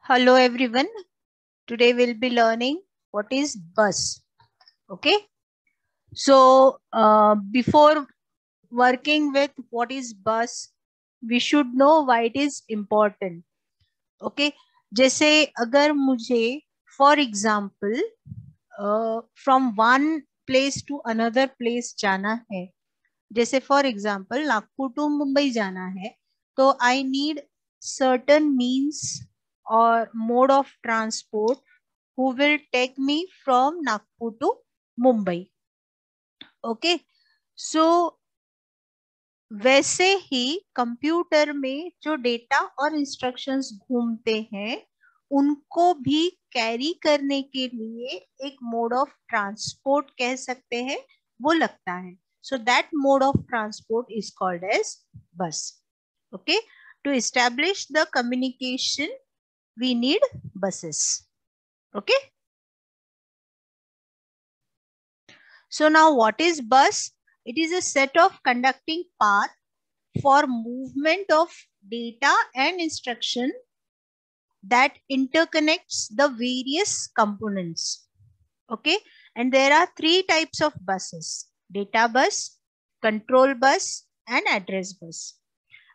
Hello everyone. Today we'll be learning what is bus. Okay. So before working with what is bus, we should know why it is important. Okay. जैसे अगर मुझे for example from one place to another place जाना है, जैसे for example Nagpur to Mumbai जाना है, तो I need certain means or mode of transport who will take me from Nagpur to Mumbai. Okay, so वैसे ही कंप्यूटर में जो डेटा और इंस्ट्रक्शंस घूमते हैं उनको भी कैरी करने के लिए एक मोड ऑफ ट्रांसपोर्ट कह सकते हैं, वो लगता है. So that mode of transport is called as bus. Okay, to establish the communication we need buses. Okay. So now what is bus? It is a set of conducting path for movement of data and instruction that interconnects the various components. Okay. And there are three types of buses: data bus, control bus and address bus.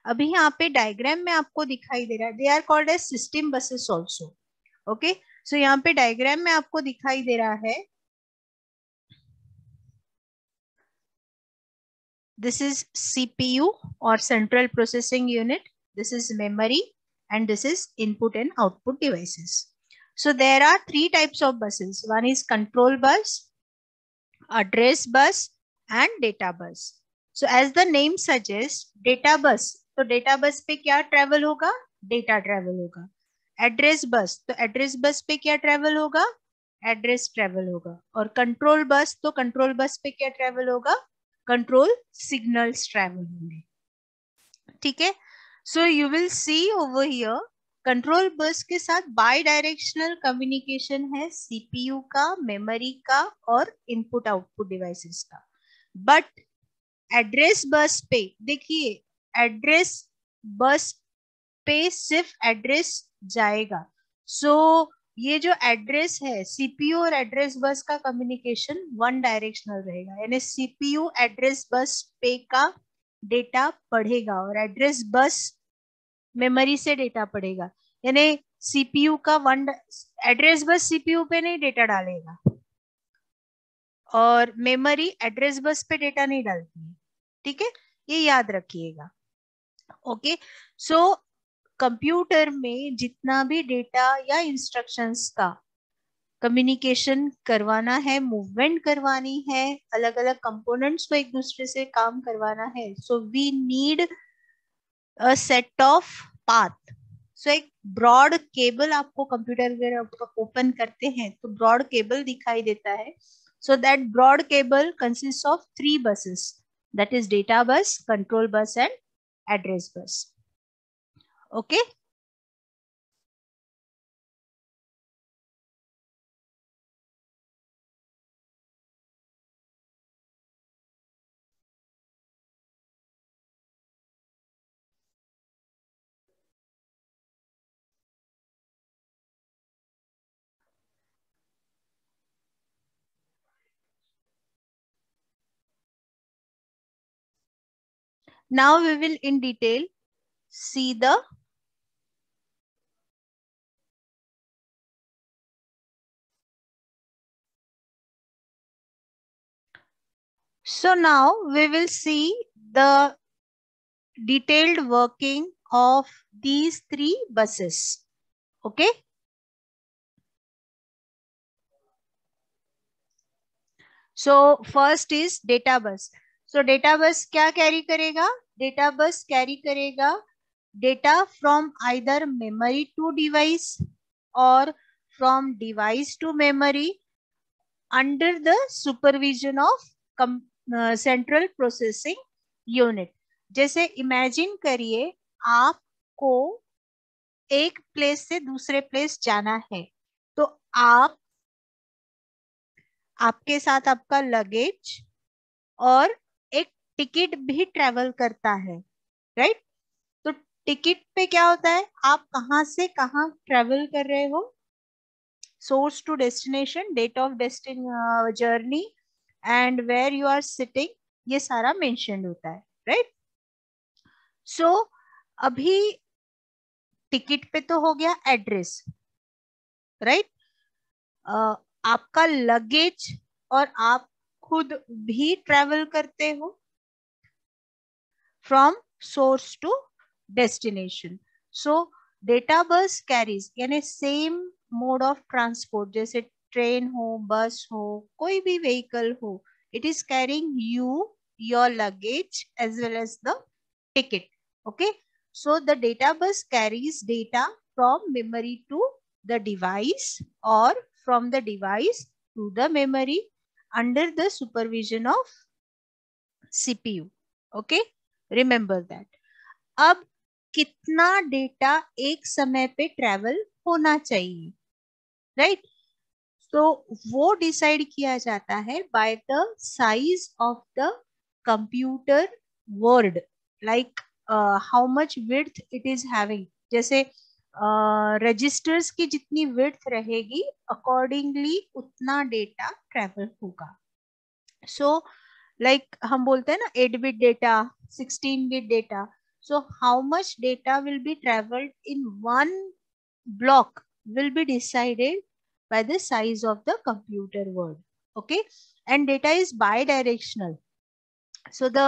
अभी यहाँ पे diagram में आपको दिखाई दे रहा है, they are called as system buses also. Okay, so यहाँ पे डायग्राम में आपको दिखाई दे रहा है, this is CPU or central processing unit, this is memory, and this is input and output devices. So there are three types of buses. One is control bus, address bus and data bus. So as the name suggests, data bus, तो data bus पे क्या travel होगा? Data travel होगा. Address bus, तो address bus पे क्या travel होगा? Address travel होगा. और control bus, तो control bus पे क्या travel होगा? कंट्रोल सिग्नल्स ट्रैवल होंगे. ठीक है, so you will see over here control bus के साथ बाय डायरेक्शनल कम्युनिकेशन है सीपीयू का, मेमोरी का और इनपुट आउटपुट डिवाइसेस का. बट एड्रेस बस पे देखिए, एड्रेस बस पे सिर्फ एड्रेस जाएगा. सो ये जो एड्रेस है सीपीयू और एड्रेस बस का कम्युनिकेशन वन डायरेक्शनल रहेगा, यानी सीपीयू एड्रेस बस पे का डेटा पढ़ेगा और एड्रेस बस मेमोरी से डेटा पढ़ेगा. यानी सीपीयू का वन एड्रेस बस सीपीयू पे नहीं डेटा डालेगा और मेमोरी एड्रेस बस पे डेटा नहीं डालती है. ठीक है, ये याद रखिएगा. ओके, सो कंप्यूटर में जितना भी डेटा या इंस्ट्रक्शंस का कम्युनिकेशन करवाना है, मूवमेंट करवानी है, अलग अलग कंपोनेंट्स को एक दूसरे से काम करवाना है, so we need a set of path. So एक ब्रॉड केबल आपको कंप्यूटर ओपन करते हैं तो ब्रॉड केबल दिखाई देता है. So that broad cable consist of three buses, that is data bus, control bus and address bus. Okay. Now we will in detail see the now we will see the detailed working of these three buses. Okay. So first is data bus. So data bus क्या carry करेगा? Data bus carry करेगा data from either memory to device or from device to memory under the supervision of central processing unit. जैसे imagine करिए आपको एक place से दूसरे place जाना है, तो आपके साथ आपका लगेज और एक टिकट भी ट्रेवल करता है, राइट? तो टिकट पे क्या होता है, आप कहाँ से कहाँ ट्रेवल कर रहे हो, source to destination, date of journey and where you are sitting, ये सारा मेंशन होता है, राइट। सो अभी टिकट पे तो हो गया एड्रेस, राइट। आपका लगेज और आप खुद भी ट्रेवल करते हो from source to destination. So data bus carries, यानी सेम मोड ऑफ ट्रांसपोर्ट, जैसे ट्रेन हो, बस हो, कोई भी व्हीकल हो, it is carrying you, your luggage as well as the ticket. Okay, so the data bus carries data from memory to the device or from the device to the memory under the supervision of CPU. Okay, remember that. अब कितना data एक समय पे travel होना चाहिए, right. तो वो decide किया जाता है by the size of the computer word, like how much width it is having. जैसे रजिस्टर्स की जितनी विड्थ रहेगी, अकॉर्डिंगली उतना डेटा ट्रेवल होगा। सो लाइक हम बोलते हैं ना 8 bit data, 16 bit data, so how much data will be traveled in one block will be decided by the size of the computer word. Okay, and data is bidirectional, so the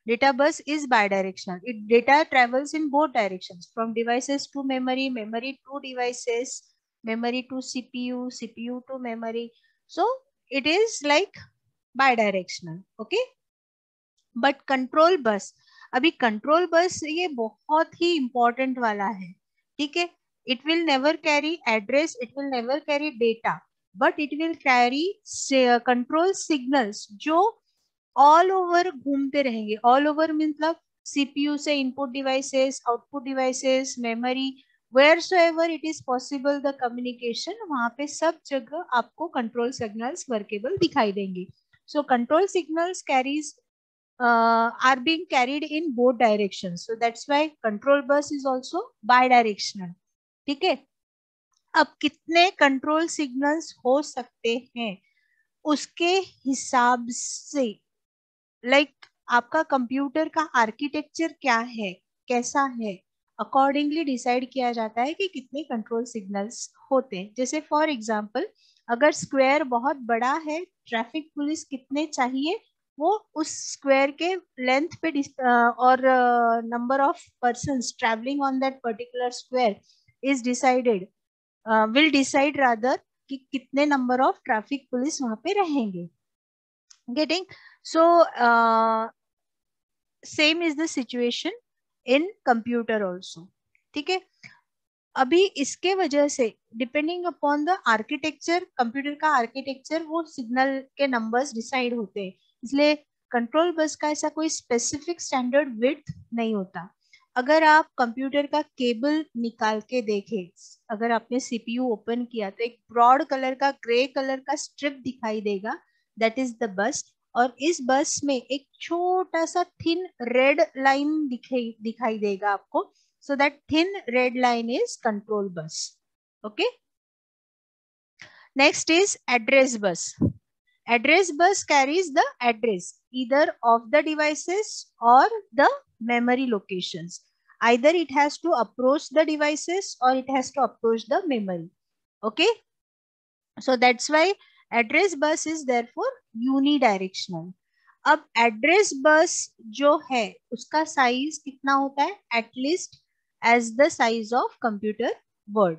data bus is bidirectional. Data travels in both directions, from devices to memory, memory to devices, memory to CPU, CPU to memory. So it is like bidirectional. Okay, but control bus, अभी control bus ये बहुत ही important वाला है, ठीक है। It will never carry address, it will never carry data, but it will carry control signals जो all over घूमते रहेंगे। ऑल ओवर मतलब सीपीयू से input devices, output devices, memory, wheresoever it is possible the communication, वहां पे सब जगह आपको कंट्रोल सिग्नल्स वर्केबल दिखाई देंगे। so control signals carries are being carried in both directions, so that's why control bus is also bidirectional, ठीक है। अब कितने कंट्रोल सिग्नल्स हो सकते हैं उसके हिसाब से, लाइक आपका कंप्यूटर का आर्किटेक्चर क्या है, कैसा है, अकॉर्डिंगली डिसाइड किया जाता है कि कितने कंट्रोल सिग्नल्स होते हैं। जैसे फॉर एग्जांपल, अगर स्क्वायर बहुत बड़ा है, ट्रैफिक पुलिस कितने चाहिए, वो उस स्क्वायर के लेंथ पे और number of persons travelling on that particular square is decided, will decide rather कि कितने नंबर ऑफ ट्रैफिक पुलिस वहां पे रहेंगे। Getting, so same is the situation in computer also, ठीक है। अभी इसके वजह से depending upon the architecture, computer का आर्किटेक्चर, वो सिग्नल के नंबर्स डिसाइड होते हैं, इसलिए कंट्रोल बस का ऐसा कोई स्पेसिफिक स्टैंडर्ड विड्थ नहीं होता। अगर आप कंप्यूटर का केबल निकाल के देखें, अगर आपने सीपीयू ओपन किया तो एक ब्रॉड कलर का, ग्रे कलर का स्ट्रिप दिखाई देगा, दैट इज द बस। और इस बस में एक छोटा सा थिन रेड लाइन दिखाई देगा आपको, so that thin red line is control bus. Okay, next is address bus. Address bus carries the address either of the devices or the memory locations. Either it has to approach the devices or it has to approach the memory. Okay, so that's why address bus is therefore unidirectional. अब address bus जो है उसका size कितना होता है, at least as the size of computer word.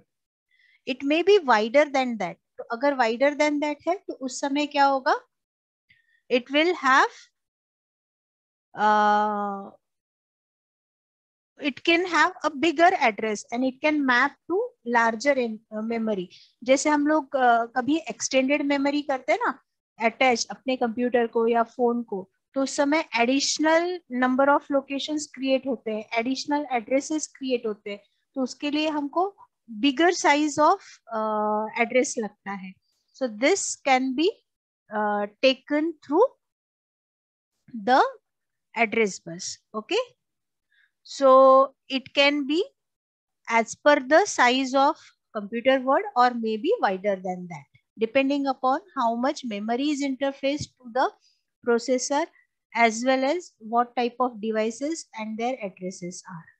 It may be wider than that. तो अगर wider than that है तो उस समय क्या होगा, it will have it can have a bigger address and it can map to larger in memory. जैसे हम लोग कभी extended memory करते हैं ना, attach अपने कंप्यूटर को या फोन को, तो उस समय additional number of locations create होते हैं, एडिशनल एड्रेसेस क्रिएट होते हैं, तो उसके लिए हमको बिगर साइज ऑफ एड्रेस लगता है। So this can be taken through the address bus. Okay, So it can be as per the size of computer word or maybe wider than that, depending upon how much memory is interfaced to the processor as well as what type of devices and their addresses are.